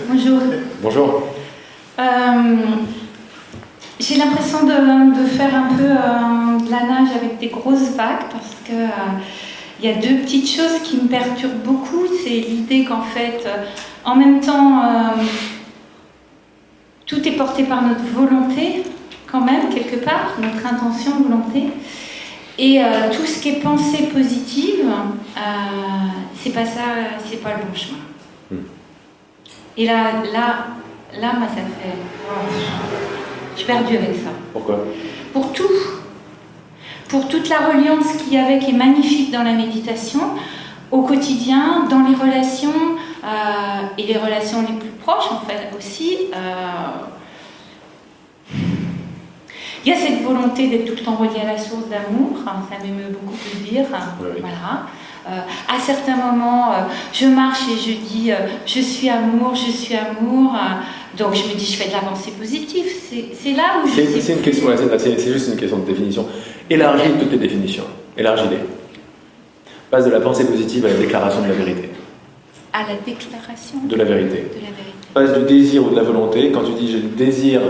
Bonjour. Bonjour. J'ai l'impression de faire un peu de la nage avec des grosses vagues parce que il y a deux petites choses qui me perturbent beaucoup. C'est l'idée qu'en fait, en même temps, tout est porté par notre volonté, quand même, quelque part, notre intention, volonté. Et tout ce qui est pensée positive, c'est pas ça, c'est pas le bon chemin. Et là, moi, ça me fait... Je suis perdue avec ça. Pourquoi? Pour tout. Pour toute la reliance qu'il y avait, qui est magnifique dans la méditation, au quotidien, dans les relations, et les relations les plus proches, en fait, aussi. Il y a cette volonté d'être tout le temps relié à la source d'amour, ça m'émeut beaucoup de le dire. Oui. Voilà. À certains moments, je marche et je dis je suis amour, donc je me dis je fais de la pensée positive. C'est là où je sais. C'est une question, c'est juste une question de définition. Élargis toutes tes définitions. Élargis-les. Passe de la pensée positive à la déclaration de la vérité. À la déclaration de la vérité. De la vérité. Passe du désir ou de la volonté. Quand tu dis j'ai le désir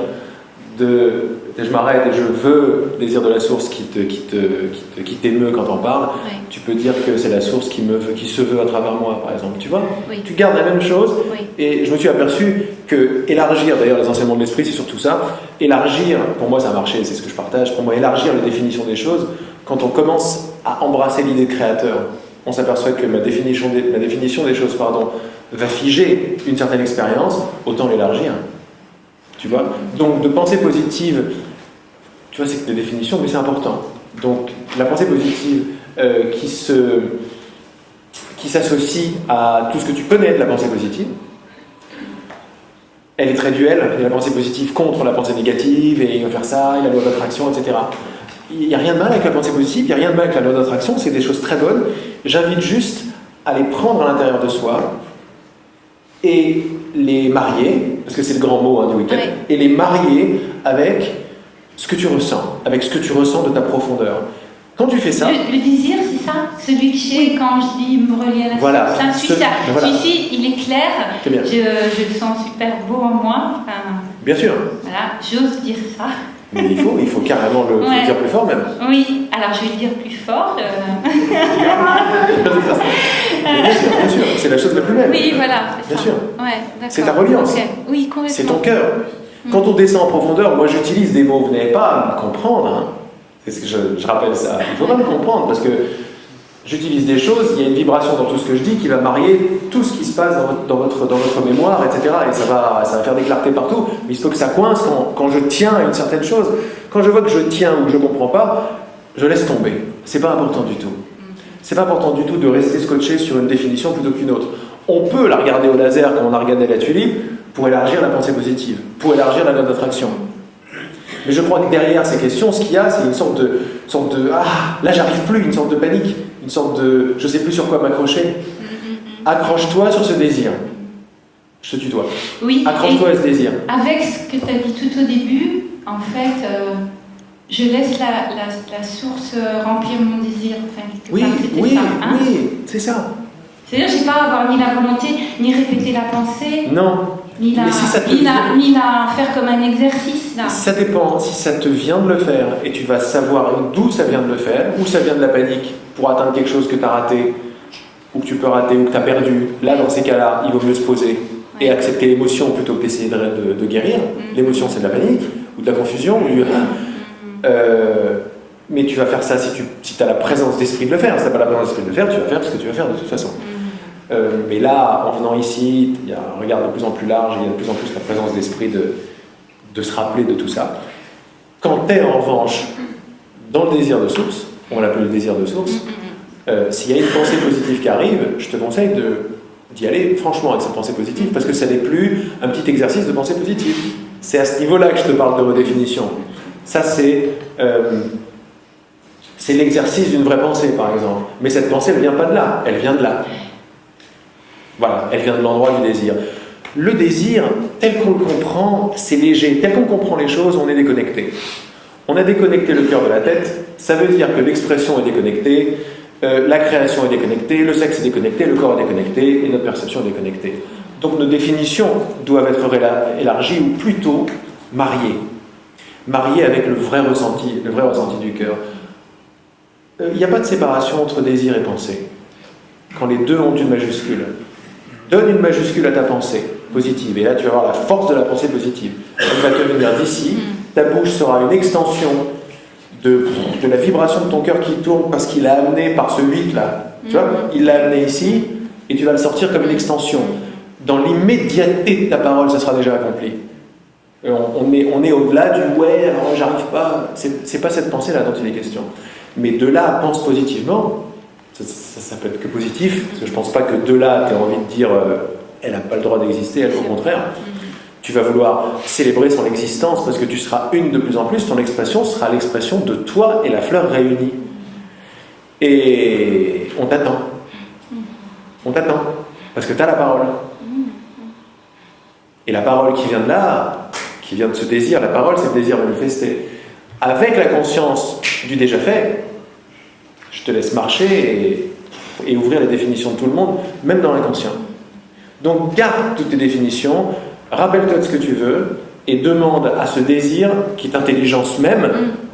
de... Je m'arrête et je veux le désir de la source qui t'émeut quand on parle, Oui. tu peux dire que c'est la source qui se veut à travers moi, par exemple. Tu vois? Oui. Tu gardes la même chose. Oui. Et je me suis aperçu que élargir, d'ailleurs les enseignements de l'esprit, c'est surtout ça. Élargir, pour moi ça a marché, c'est ce que je partage, pour moi élargir la définition des choses, quand on commence à embrasser l'idée de créateur, on s'aperçoit que ma définition des choses va figer une certaine expérience, autant l'élargir. Tu vois? Donc de pensée positive, tu vois, c'est que des définitions, mais c'est important. Donc la pensée positive qui s'associe à tout ce que tu connais de la pensée positive, elle est très duelle. Il y a la pensée positive contre la pensée négative, et il va faire ça, et la loi d'attraction, etc. Il n'y a rien de mal avec la pensée positive, il n'y a rien de mal avec la loi d'attraction, c'est des choses très bonnes. J'invite juste à les prendre à l'intérieur de soi et les marier, parce que c'est le grand mot du week-end, Oui. et les marier avec ce que tu ressens, avec ce que tu ressens de ta profondeur. Quand tu fais ça... Le désir, c'est ça? Celui que j'ai quand je dis me relier à la Voilà. source. Celui-ci, il est clair. C'est bien. Je le sens super beau en moi. Bien sûr. Voilà, j'ose dire ça. Mais il faut carrément le dire plus fort même. Oui, alors je vais le dire plus fort. Bien sûr, c'est la chose la plus belle. Oui, voilà, c'est Bien ça. sûr. Ouais, d'accord. C'est ta reliance. Okay. Oui, complètement. C'est ton cœur. Quand on descend en profondeur, moi j'utilise des mots, vous n'avez pas à me comprendre. Hein. C'est ce que je rappelle ça. Il faut pas me comprendre parce que j'utilise des choses, il y a une vibration dans tout ce que je dis qui va marier tout ce qui se passe dans votre mémoire, etc. Et ça va faire des clartés partout. Mais il se peut que ça coince quand je tiens à une certaine chose. Quand je vois que je tiens ou que je ne comprends pas, je laisse tomber. C'est pas important du tout. C'est pas important du tout de rester scotché sur une définition plutôt qu'une autre. On peut la regarder au laser comme on a regardé la tulipe pour élargir la pensée positive, pour élargir la note d'attraction. Mais je crois que derrière ces questions, ce qu'il y a, c'est une sorte de ah, là j'arrive plus, une sorte de panique, une sorte de je sais plus sur quoi m'accrocher. Accroche-toi sur ce désir. Je te tutoie. Oui. Accroche-toi à ce désir. Avec ce que tu as dit tout au début, en fait, je laisse la source remplir mon désir. Enfin, Oui, ça, hein. oui, c'est ça. C'est-à-dire, je n'ai pas à avoir ni la volonté, ni répéter la pensée. Non. Ni la faire comme un exercice, là. Ça dépend. Si ça te vient de le faire et tu vas savoir d'où ça vient de le faire, où ça vient de la panique pour atteindre quelque chose que tu as raté, ou que tu peux rater, ou que tu as perdu, là, dans ces cas-là, il vaut mieux se poser et accepter l'émotion plutôt que d'essayer de guérir. L'émotion, c'est de la panique, ou de la confusion, ou du... mais tu vas faire ça si tu as la présence d'esprit de le faire. Si tu n'as pas la présence d'esprit de le faire, tu vas faire ce que tu vas faire de toute façon. Mais là, en venant ici, il y a un regard de plus en plus large, il y a de plus en plus la présence d'esprit de se rappeler de tout ça. Quand tu es en revanche dans le désir de source, on l'appelle le désir de source, s'il y a une pensée positive qui arrive, je te conseille d'y aller franchement avec cette pensée positive, parce que ça n'est plus un petit exercice de pensée positive. C'est à ce niveau-là que je te parle de redéfinition. Ça, c'est l'exercice d'une vraie pensée, par exemple. Mais cette pensée, elle ne vient pas de là, elle vient de là. Voilà, elle vient de l'endroit du désir. Le désir, tel qu'on le comprend, c'est léger. Tel qu'on comprend les choses, on est déconnecté. On a déconnecté le cœur de la tête, ça veut dire que l'expression est déconnectée, la création est déconnectée, le sexe est déconnecté, le corps est déconnecté, et notre perception est déconnectée. Donc nos définitions doivent être élargies ou plutôt mariées. Mariées avec le vrai ressenti du cœur. Il n'y a pas de séparation entre désir et pensée. Quand les deux ont une majuscule. Donne une majuscule à ta pensée positive. Et là, tu vas avoir la force de la pensée positive. Elle va te venir d'ici. Ta bouche sera une extension de la vibration de ton cœur qui tourne parce qu'il l'a amené par ce 8 là. Tu vois, il l'a amené ici et tu vas le sortir comme une extension. Dans l'immédiateté de ta parole, ça sera déjà accompli. On est au-delà du ouais, alors j'arrive pas. C'est pas cette pensée-là dont il est question. Mais de là, pense positivement. Ça peut être que positif, parce que je pense pas que de là, tu as envie de dire elle n'a pas le droit d'exister, elle, au contraire. Tu vas vouloir célébrer son existence parce que tu seras une de plus en plus, ton expression sera l'expression de toi et la fleur réunie. Et on t'attend. On t'attend, parce que tu as la parole. Et la parole qui vient de là, qui vient de ce désir, la parole c'est le désir manifesté. Avec la conscience du déjà fait, je te laisse marcher et ouvrir les définitions de tout le monde, même dans l'inconscient. Donc garde toutes tes définitions, rappelle-toi de ce que tu veux et demande à ce désir, qui est intelligence même,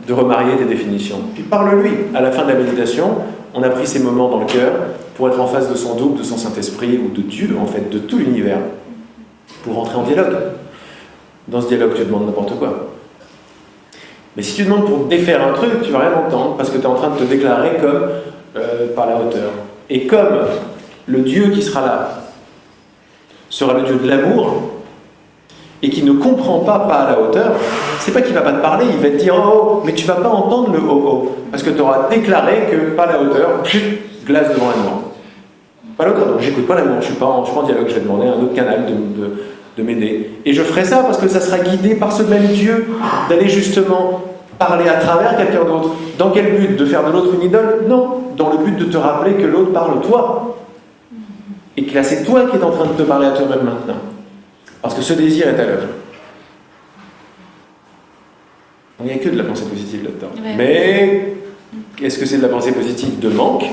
de remarier tes définitions. Puis parle-lui. À la fin de la méditation, on a pris ces moments dans le cœur pour être en face de son double, de son Saint-Esprit ou de Dieu, en fait, de tout l'univers, pour entrer en dialogue. Dans ce dialogue, tu demandes n'importe quoi. Mais si tu demandes pour défaire un truc, tu vas rien entendre parce que tu es en train de te déclarer comme par la hauteur. Et comme le Dieu qui sera là sera le Dieu de l'amour et qui ne comprend pas à la hauteur, c'est pas qu'il va pas te parler, il va te dire oh, mais tu vas pas entendre le oh oh parce que tu auras déclaré que pas à la hauteur, glace devant l'amour. Pas à l'autre, donc j'écoute pas l'amour, je suis pas en dialogue, je vais demander à un autre canal de m'aider. Et je ferai ça parce que ça sera guidé par ce même Dieu, d'aller justement parler à travers quelqu'un d'autre. Dans quel but? De faire de l'autre une idole? Non, dans le but de te rappeler que l'autre parle toi. Et que là c'est toi qui es en train de te parler à toi-même maintenant. Parce que ce désir est à l'œuvre. Il n'y a que de la pensée positive là-dedans. Ouais. Mais est-ce que c'est de la pensée positive de manque?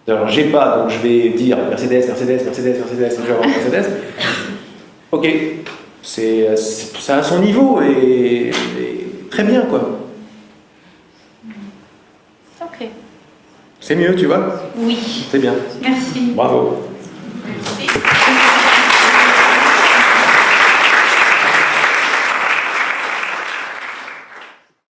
Alors j'ai pas, donc je vais dire Mercedes, Mercedes, Mercedes, Mercedes, je vais avoir Mercedes. Ok, ça a son niveau et très bien quoi. Ok. C'est mieux, tu vois? Oui. C'est bien. Merci. Bravo.